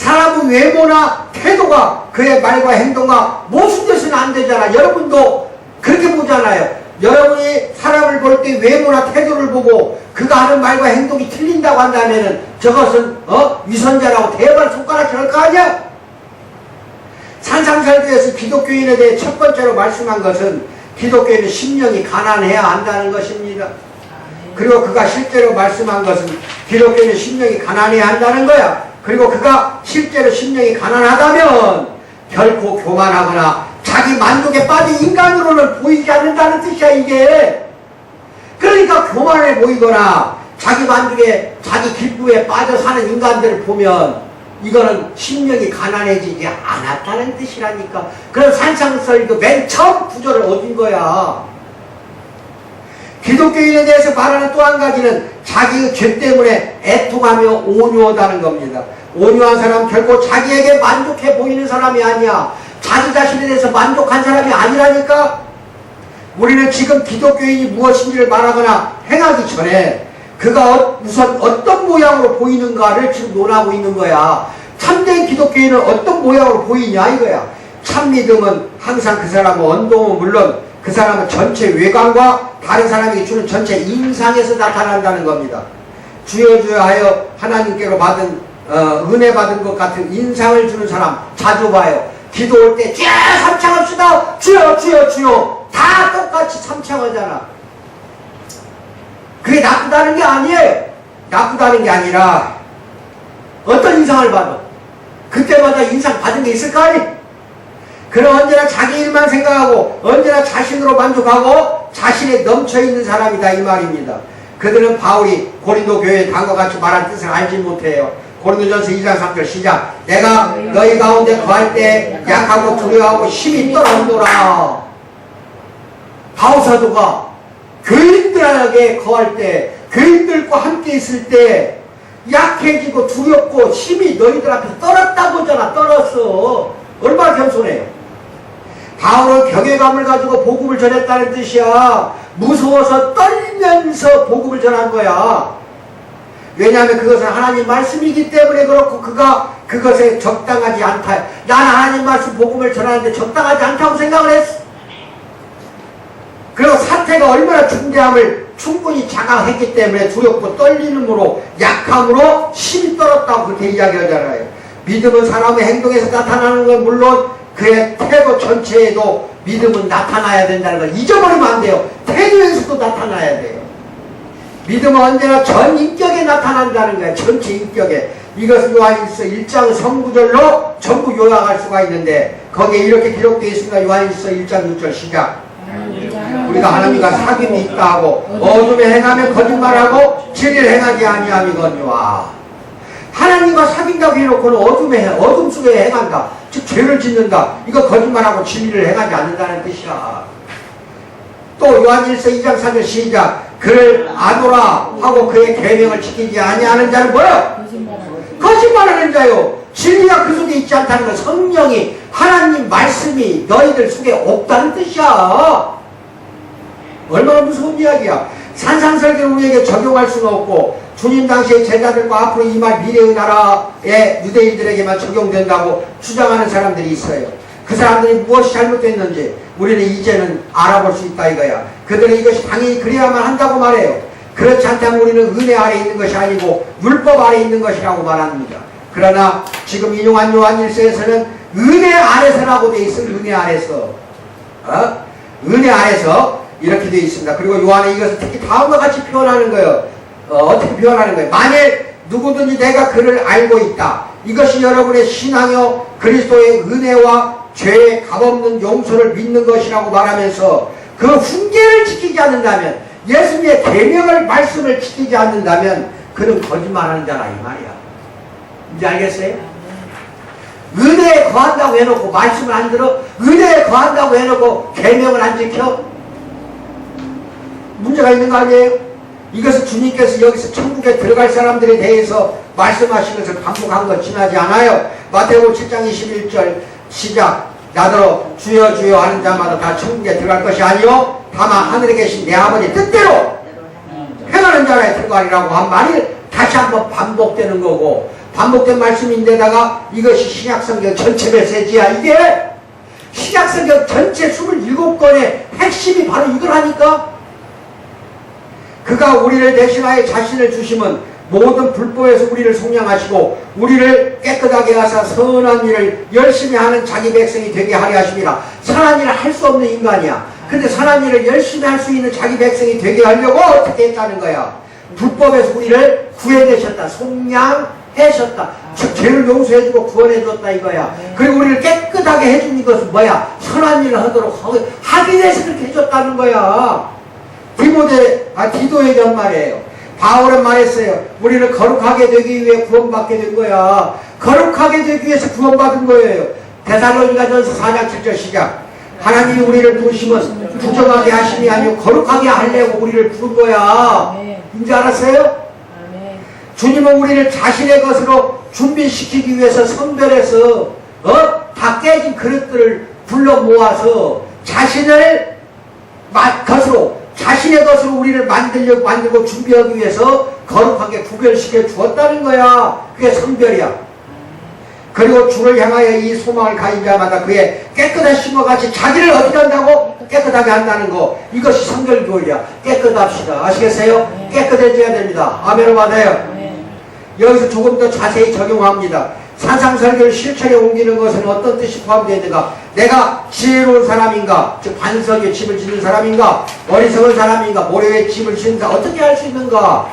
사람의 외모나 태도가 그의 말과 행동과 모순돼서는 안 되잖아. 여러분도 그렇게 보잖아요. 여러분이 사람을 볼 때 외모나 태도를 보고 그가 하는 말과 행동이 틀린다고 한다면은 저것은 위선자라고 대발 손가락질 할 거 아니야? 산상설교에서 기독교인에 대해 첫 번째로 말씀한 것은 기독교인은 심령이 가난해야 한다는 것입니다. 그리고 그가 실제로 말씀한 것은 기독교인은 심령이 가난해야 한다는 거야. 그리고 그가 실제로 심령이 가난하다면 결코 교만하거나 자기 만족에 빠진 인간으로는 보이지 않는다는 뜻이야, 이게. 그러니까 교만해 보이거나 자기 만족에, 자기 기쁨에 빠져 사는 인간들을 보면 이거는 심령이 가난해지지 않았다는 뜻이라니까. 그런 산상설교 맨 처음 구절을 얻은 거야. 기독교인에 대해서 말하는 또 한 가지는 자기의 죄 때문에 애통하며 온유하다는 겁니다. 온유한 사람은 결코 자기에게 만족해 보이는 사람이 아니야. 자기 자신에 대해서 만족한 사람이 아니라니까. 우리는 지금 기독교인이 무엇인지를 말하거나 행하기 전에 그가 우선 어떤 모양으로 보이는가를 지금 논하고 있는 거야. 참된 기독교인은 어떤 모양으로 보이냐 이거야. 참 믿음은 항상 그 사람의 언동은 물론 그 사람은 전체 외관과 다른 사람에게 주는 전체 인상에서 나타난다는 겁니다. 주여 주여 하여 하나님께로 받은 은혜 받은 것 같은 인상을 주는 사람 자주 봐요. 기도할 때 주여 삼창합시다. 주여 주여 주여 다 똑같이 삼창하잖아. 그게 나쁘다는 게 아니에요. 나쁘다는 게 아니라 어떤 인상을 받아? 그때마다 인상 받은 게 있을 거 아니? 그럼 언제나 자기 일만 생각하고 언제나 자신으로 만족하고 자신에 넘쳐있는 사람이다 이 말입니다. 그들은 바울이 고린도 교회에 다음과 같이 말한 뜻을 알지 못해요. 고린도전서 2장 3절 시작. 내가 너희 가운데 거할 때 약하고 두려워하고 힘이 떨어지노라. 바울 사도가 교인들에게 거할 때 교인들과 함께 있을 때 약해지고 두렵고 힘이 너희들 앞에 떨었다고 하잖아. 떨었어. 얼마나 겸손해요. 바울은 경외감을 가지고 복음을 전했다는 뜻이야. 무서워서 떨면서 복음을 전한 거야. 왜냐하면 그것은 하나님 말씀이기 때문에 그렇고 그가 그것에 적당하지 않다. 나는 하나님 말씀 복음을 전하는데 적당하지 않다고 생각을 했어. 그리고 사태가 얼마나 중대함을 충분히 자각했기 때문에 두렵고 떨리는으로 약함으로 힘이 떨었다고 그렇게 이야기하잖아요. 믿음은 사람의 행동에서 나타나는 건 물론 그의 태도 전체에도 믿음은 나타나야 된다는 걸 잊어버리면 안 돼요. 태도에서도 나타나야 돼요. 믿음은 언제나 전 인격에 나타난다는 거예요. 전체 인격에. 이것은 요한일서 1장 성구절로 전부 요약할 수가 있는데 거기에 이렇게 기록되어 있습니다. 요한일서 1장 6절 시작. 우리가 하나님과 사귐이 있다 하고 어둠에 행하면 거짓말하고 진리를 행하지 아니함이거니와. 하나님과 사귄다고 해놓고는 어둠 속에 행한다. 즉 죄를 짓는다. 이거 거짓말하고 진리를 행하지 않는다는 뜻이야. 또 요한일서 2장 4절 시작. 그를 아노라 하고 그의 계명을 지키지 아니하는 자는 뭐야? 거짓말하는 자요. 진리가 그 속에 있지 않다는 건 성령이 하나님 말씀이 너희들 속에 없다는 뜻이야. 얼마나 무서운 이야기야. 산상설교를 우리에게 적용할 수는 없고 주님 당시의 제자들과 앞으로 임할 미래의 나라의 유대인들에게만 적용된다고 주장하는 사람들이 있어요. 그 사람들이 무엇이 잘못됐는지 우리는 이제는 알아볼 수 있다 이거야. 그들은 이것이 당연히 그래야만 한다고 말해요. 그렇지 않다면 우리는 은혜 아래 있는 것이 아니고 율법 아래 있는 것이라고 말합니다. 그러나 지금 인용한 요한일서에서는 은혜 아래서라고 되어 있어. 은혜 아래서. 은혜 아래서 이렇게 되어 있습니다. 그리고 요한은 이것을 특히 다음과 같이 표현하는 거예요. 어떻게 표현하는 거예요? 만일 누구든지 내가 그를 알고 있다. 이것이 여러분의 신앙이요 그리스도의 은혜와 죄의 값없는 용서를 믿는 것이라고 말하면서 그 훈계를 지키지 않는다면, 예수님의 계명을 말씀을 지키지 않는다면 그는 거짓말하는 자라 이 말이야. 이제 알겠어요? 은혜에 거한다고 해놓고 말씀을 안 들어? 은혜에 거한다고 해놓고 계명을 안 지켜? 문제가 있는 거 아니에요? 이것은 주님께서 여기서 천국에 들어갈 사람들에 대해서 말씀하신 것을 반복한 것 지나지 않아요. 마태복음 7장 21절 시작. 나더러 주여 주여 하는 자마다 다 천국에 들어갈 것이 아니요 다만 하늘에 계신 내 아버지 뜻대로 행하는 자라에 들어가리라고 한 말이 다시 한번 반복되는 거고, 반복된 말씀인데다가 이것이 신약성경 전체 메시지야. 이게 신약성경 전체 27권의 핵심이 바로 이거라니까. 그가 우리를 대신하여 자신을 주심은 모든 불법에서 우리를 속량하시고 우리를 깨끗하게 하사 선한 일을 열심히 하는 자기 백성이 되게 하려 하심이라. 선한 일을 할 수 없는 인간이야. 근데 선한 일을 열심히 할 수 있는 자기 백성이 되게 하려고 어떻게 했다는 거야? 불법에서 우리를 구해내셨다. 속량하셨다. 즉 죄를 용서해주고 구원해줬다 이거야. 그리고 우리를 깨끗하게 해준 이것은 뭐야? 선한 일을 하도록 하기 위해서 그렇게 해줬다는 거야. 디도에게 한 말이에요. 바울은 말했어요. 우리를 거룩하게 되기 위해 구원받게 된 거야. 거룩하게 되기 위해서 구원받은 거예요. 데살로니가전서 4장 7절 시작. 하나님이 우리를 부르시면 부정하게 하심이 아니고 거룩하게 하려고 우리를 부른 거야. 이제 알았어요? 주님은 우리를 자신의 것으로 준비시키기 위해서 선별해서 다 깨진 그릇들을 불러 모아서 자신의 것으로 우리를 만들고 준비하기 위해서 거룩하게 구별시켜 주었다는 거야. 그게 선별이야. 그리고 주를 향하여 이 소망을 가진 자마다 그의 깨끗하심과 같이 자기를 어떻게 한다고? 깨끗하게 한다는 거. 이것이 성결교회야. 깨끗합시다. 아시겠어요? 깨끗해져야 됩니다. 아멘을 받아요. 여기서 조금 더 자세히 적용합니다. 산상설교를 실천에 옮기는 것은 어떤 뜻이 포함되어 있는가? 내가 지혜로운 사람인가? 즉 반석에 집을 짓는 사람인가? 어리석은 사람인가? 모래에 집을 짓는 사람? 어떻게 할 수 있는가?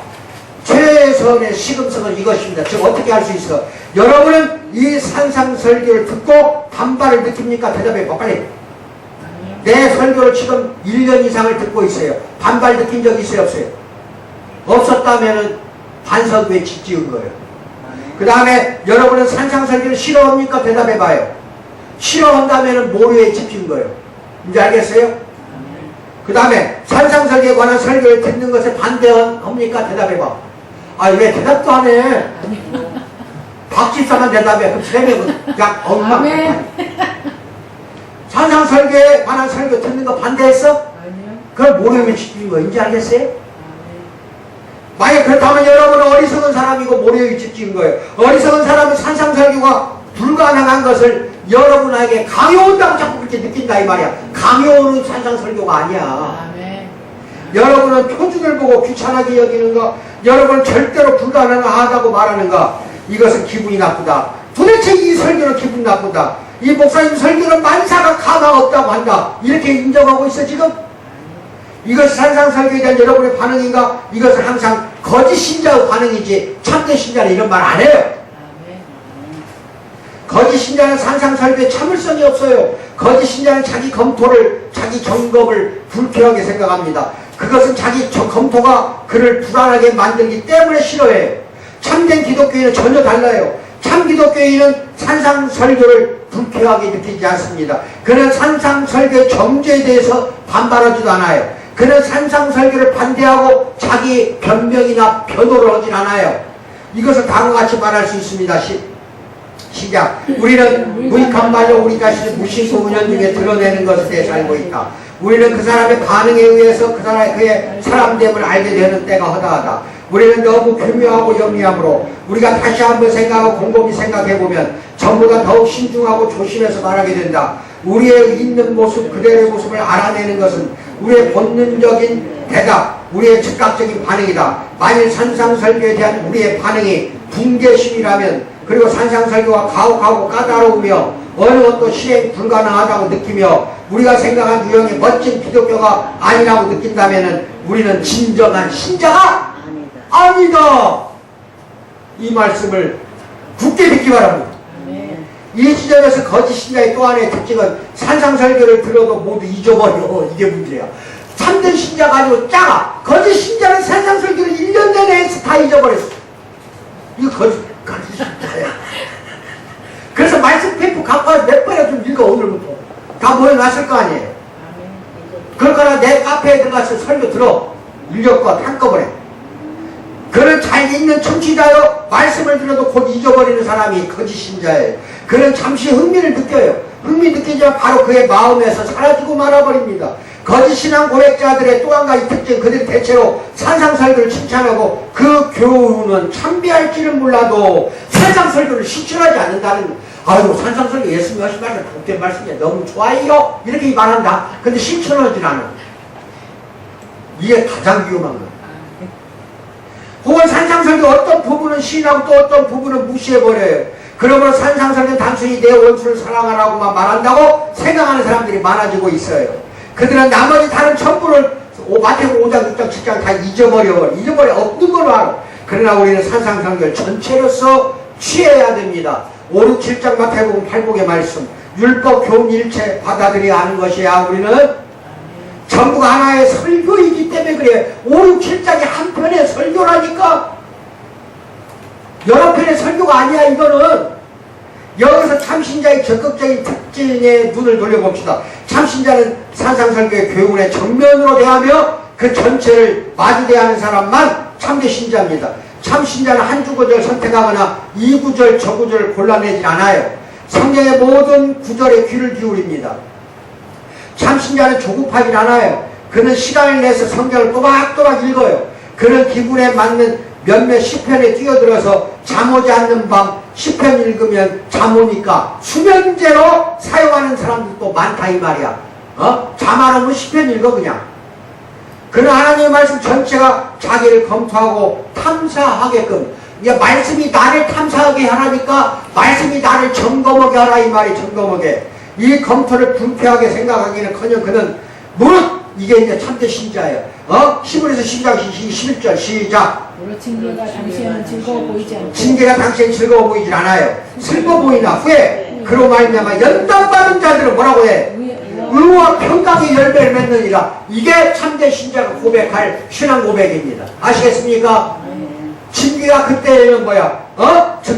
최선의 시금석은 이것입니다. 즉 어떻게 할 수 있어? 여러분은 이 산상설교를 듣고 반발을 느낍니까? 대답해봐 빨리. 내 설교를 지금 1년 이상을 듣고 있어요. 반발 느낀 적 있어요? 없어요? 없었다면 반석 위에 집 지은 거예요. 그 다음에 여러분은 산상설교를 싫어합니까? 대답해봐요. 싫어한다면 모래에 집 지은 거예요. 이제 알겠어요? 그 다음에 산상설교에 관한 설교를 듣는 것에 반대합니까? 대답해봐. 아, 왜 대답도 안 해? 박집사만 대답해. 그럼 세명은 그냥 엄마. 산상설교에 관한 설교 듣는 거 반대했어? 아니요. 그걸 모래 위에 집 지은 거예요. 이제 알겠어요? 만약 그렇다면 여러분은 어리석은 사람이고 모래 위에 집 지은 거예요. 어리석은 사람은 산상설교가 불가능한 것을 여러분에게 강요온다고 자꾸 그렇게 느낀다 이 말이야. 강요오는 산상설교가 아니야. 여러분은 표준을 보고 귀찮게 여기는 거, 여러분은 절대로 불가능하다고 말하는 거, 이것은 기분이 나쁘다. 도대체 이 설교는 기분이 나쁘다. 이 목사님 설교는 만사가 가망 없다고 한다. 이렇게 인정하고 있어 지금? 이것이 산상설교에 대한 여러분의 반응인가? 이것은 항상 거짓 신자의 반응이지 참된 신자는 이런 말 안 해요. 거짓 신자는 산상설교에 참을성이 없어요. 거짓 신자는 자기 검토를, 자기 점검을 불쾌하게 생각합니다. 그것은 자기 검토가 그를 불안하게 만들기 때문에 싫어해요. 참된 기독교인은 전혀 달라요. 참 기독교인은 산상설교를 불쾌하게 느끼지 않습니다. 그는 산상설교의 정죄에 대해서 반발하지도 않아요. 그는 산상설교를 반대하고 자기 변명이나 변호를 하진 않아요. 이것을 다음과 같이 말할 수 있습니다. 시작. 우리는 무익한 말로 우리 자신을 무신고 은연중에 드러내는 것에 대해 살고 있다. 우리는 그 사람의 반응에 의해서 그의 사람됨을 알게 되는 때가 허다하다. 우리는 너무 교묘하고 영리함으로 우리가 다시 한번 생각하고 곰곰이 생각해보면 전보다 더욱 신중하고 조심해서 말하게 된다. 우리의 있는 모습 그대로의 모습을 알아내는 것은 우리의 본능적인 대답, 우리의 즉각적인 반응이다. 만일 산상설교에 대한 우리의 반응이 붕괴심이라면, 그리고 산상설교가 가혹하고 까다로우며 어느 것도 실행 불가능하다고 느끼며 우리가 생각한 유형의 멋진 기독교가 아니라고 느낀다면 우리는 진정한 신자가 아니다. 이 말씀을 굳게 믿기 바랍니다. 이 지점에서 거짓 신자의 또 하나의 특징은 산상설교를 들어도 모두 잊어버려. 이게 문제야. 참된 신자가 아니고 작아. 거짓 신자는 산상설교를 1년 내내 해서 다 잊어버렸어. 이거 거짓 신자야. 그래서 말씀 페이퍼 갖고 와서 몇 번이나 좀 읽어. 오늘부터 다 모여놨을 거 아니에요. 그러거나 내 카페에 들어가서 설교 들어. 읽었건 한꺼번에. 그는 잘 읽는 청취자요. 말씀을 들어도 곧 잊어버리는 사람이 거짓 신자예요. 그는 잠시 흥미를 느껴요. 흥미 느끼지만 바로 그의 마음에서 사라지고 말아버립니다. 거짓신앙 고백자들의 또 한 가지 특징, 그들 대체로 산상설교를 칭찬하고 그 교훈은 참배할지는 몰라도 산상설교를 실천하지 않는다는, 아유 산상설교 예수님 하신 말씀 복된 말씀이야 너무 좋아요 이렇게 말한다. 근데 실천하지 않아. 이게 가장 위험한 거야. 혹은 산상설교 어떤 부분은 시인하고 또 어떤 부분은 무시해버려요. 그러므로 산상설교는 단순히 내 원수를 사랑하라고만 말한다고 생각하는 사람들이 많아지고 있어요. 그들은 나머지 다른 전부를 마태복음 5장, 6장, 7장 다 잊어버려 없는 걸로 알아. 그러나 우리는 산상설교를 전체로서 취해야 됩니다. 5, 6, 7장 마태복음 8복의 말씀, 율법 교훈 일체 받아들여야 하는 것이야. 우리는 전부가 하나의 설교이기 때문에 그래. 5, 6, 7장이 한 편의 설교라니까. 여러 편의 설교가 아니야. 이거는 여기서 참신자의 적극적인 특징에 눈을 돌려봅시다. 참신자는 산상설교의 교훈의 정면으로 대하며 그 전체를 마주대하는 사람만 참된 신자입니다. 참신자는 한 구절 선택하거나 이 구절 저 구절을 골라내지 않아요. 성경의 모든 구절에 귀를 기울입니다. 참신자는 조급하지 않아요. 그는 시간을 내서 성경을 또박또박 읽어요. 그는 기분에 맞는 몇몇 시편에 뛰어들어서 잠 오지 않는 밤 시편 읽으면 잠 오니까 수면제로 사용하는 사람들도 많다 이 말이야. 잠 안 오면 시편 읽어 그냥. 그는 하나님의 말씀 전체가 자기를 검토하고 탐사하게끔, 이게 말씀이 나를 탐사하게 하라니까 말씀이 나를 점검하게 하라 이 말이. 점검하게. 이 검토를 불쾌하게 생각하기는커녕 그는 무릇, 이게 이제 참된 신자예요. 히브리서 12장 11절 시작. 징계가 당신은 즐거워 보이지 않고 징계가 당신은 즐거워 보이질 않아요. 슬퍼 보이나 후에 그로 말미암아 연단받은 자들은 뭐라고 해? 의와 평강의 열매를 맺느니라. 이게 참된 신자가 고백할 신앙 고백입니다. 아시겠습니까? 징계가 그때는 뭐야?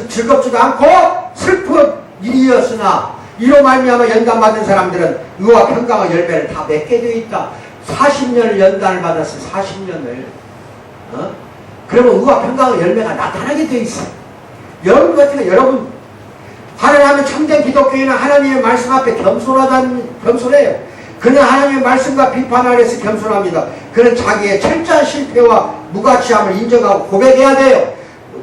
즐겁지도 않고 슬픈 일이었으나 이로 말미암아 연단받은 사람들은 의와 평강의 열매를 다 맺게 되어 있다. 40년을 연단을 받았어. 40년을. 그러면 의와 평강의 열매가 나타나게 되어 있어. 여러분 같은 거, 여러분 하나님의 참된 기독교인은 하나님의 말씀 앞에 겸손해요. 그는 하나님의 말씀과 비판 아래서 겸손합니다. 그는 자기의 철저한 실패와 무가치함을 인정하고 고백해야 돼요.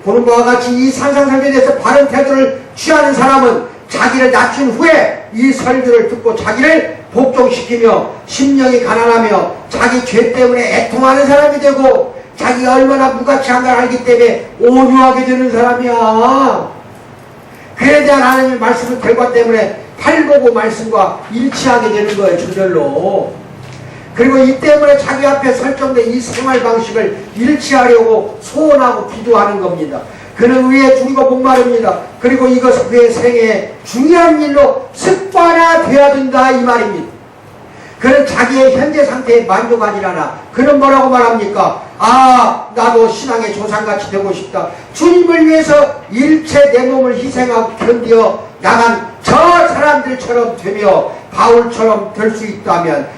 보는 바와 같이 이 산상설교에 대해서 바른 태도를 취하는 사람은 자기를 낮춘 후에 이 설교를 듣고 자기를 복종시키며 심령이 가난하며 자기 죄 때문에 애통하는 사람이 되고 자기가 얼마나 무가치한 걸 알기 때문에 온유하게 되는 사람이야. 그에 대한 하나님의 말씀의 결과 때문에 팔보고 말씀과 일치하게 되는 거예요. 저절로. 그리고 이 때문에 자기 앞에 설정된 이 생활 방식을 일치하려고 소원하고 기도하는 겁니다. 그는 의에 죽이고 목마릅니다. 그리고 이것은 그의 생애에 중요한 일로 습관화되어야 된다 이 말입니다. 그는 자기의 현재 상태에 만족하지 않아. 그는 뭐라고 말합니까? 나도 신앙의 조상같이 되고 싶다. 주님을 위해서 일체 내 몸을 희생하고 견디어 나간 저 사람들처럼 되며 바울처럼 될 수 있다면,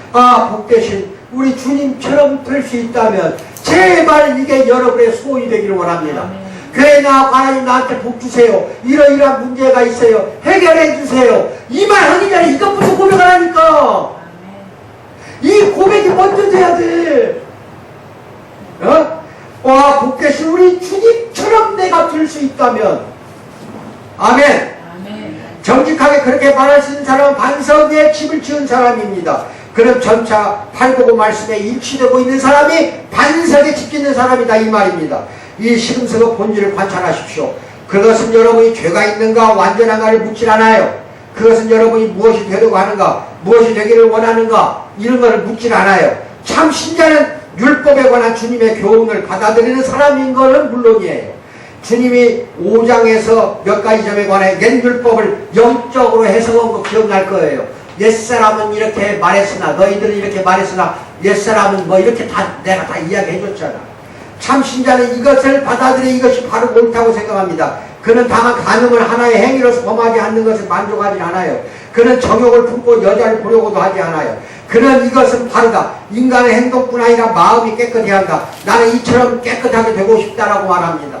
복되신 우리 주님처럼 될 수 있다면 제발 이게 여러분의 소원이 되기를 원합니다. 교회 나와서 하나님 나한테 복 주세요. 이러이러한 문제가 있어요. 해결해 주세요. 이 말 하기 전에 이것부터 고백을 하니까. 이 고백이 먼저 돼야 돼. 복되신 우리 주님처럼 내가 될 수 있다면. 아멘. 정직하게 그렇게 말할 수 있는 사람은 반석 위에 집을 지은 사람입니다. 그럼 전차 팔보고 말씀에 일치되고 있는 사람이 반석에 집 짓는 사람이다 이 말입니다. 이 시금석의 본질을 관찰하십시오. 그것은 여러분이 죄가 있는가 완전한가를 묻질 않아요. 그것은 여러분이 무엇이 되려고 하는가, 무엇이 되기를 원하는가, 이런 것을 묻질 않아요. 참 신자는 율법에 관한 주님의 교훈을 받아들이는 사람인 것은 물론이에요. 주님이 5장에서 몇 가지 점에 관해 옛 율법을 영적으로 해석한 거 기억날 거예요. 옛사람은 이렇게 말했으나, 너희들은 이렇게 말했으나, 옛사람은 뭐 이렇게 내가 다 이야기해 줬잖아. 참 신자는 이것을 받아들여 이것이 바로 옳다고 생각합니다. 그는 다만 간음을 하나의 행위로서 범하지 않는 것에 만족하지 않아요. 그는 정욕을 품고 여자를 보려고도 하지 않아요. 그는 이것은 바르다. 인간의 행동뿐 아니라 마음이 깨끗해야 한다. 나는 이처럼 깨끗하게 되고 싶다라고 말합니다.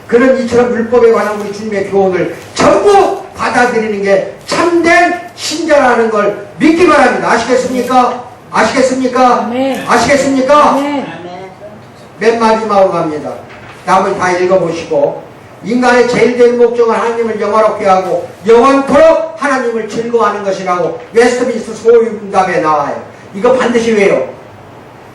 그는 이처럼 율법에 관한 우리 주님의 교훈을 전부 받아들이는 게 참된 신자라는 걸 믿기 바랍니다. 아시겠습니까? 아시겠습니까? 아멘. 아시겠습니까? 아멘. 맨 마지막으로 갑니다. 나머지 다 읽어보시고 인간의 제일 된 목적은 하나님을 영화롭게 하고 영원토록 하나님을 즐거워하는 것이라고 웨스트민스터 소유문답에 나와요. 이거 반드시 외워.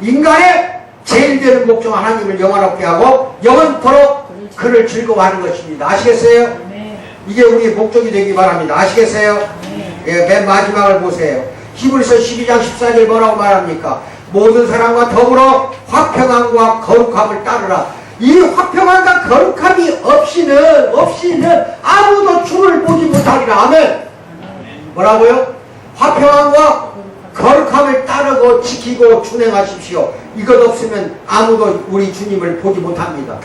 인간의 제일 되는 목적은 하나님을 영화롭게 하고 영원토록 그를 즐거워하는 것입니다. 아시겠어요? 아멘. 이게 우리의 목적이 되기 바랍니다. 아시겠어요? 아멘. 예, 맨 마지막을 보세요. 히브리서 12장 14절 뭐라고 말합니까? 모든 사람과 더불어 화평함과 거룩함을 따르라. 이 화평함과 거룩함이 없이는 아무도 주를 보지 못하리라. 아멘. 뭐라고요? 화평함과 거룩함을 따르고 지키고 준행하십시오. 이것 없으면 아무도 우리 주님을 보지 못합니다.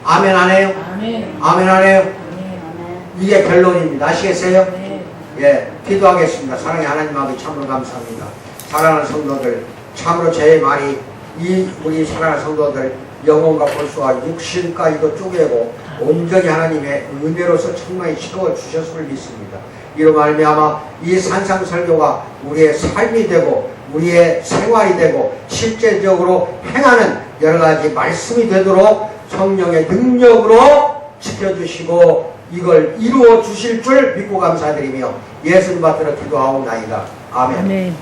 아멘 안 해요? 아멘. 아멘 안 해요? 아멘. 이게 결론입니다. 아시겠어요? 네. 예, 기도하겠습니다. 사랑의 하나님 아버지 참으로 감사합니다. 사랑하는 성도들, 참으로 제 말이 이 우리 사랑하는 성도들 영혼과 볼수와 육신까지도 쪼개고 온전히 하나님의 은혜로서 충만히 채워주셨음을 믿습니다. 이로 말미암아 이 산상설교가 우리의 삶이 되고 우리의 생활이 되고 실제적으로 행하는 여러가지 말씀이 되도록 성령의 능력으로 지켜주시고 이걸 이루어 주실 줄 믿고 감사드리며 예수님 받들어 기도하옵나이다. 아멘. 아멘.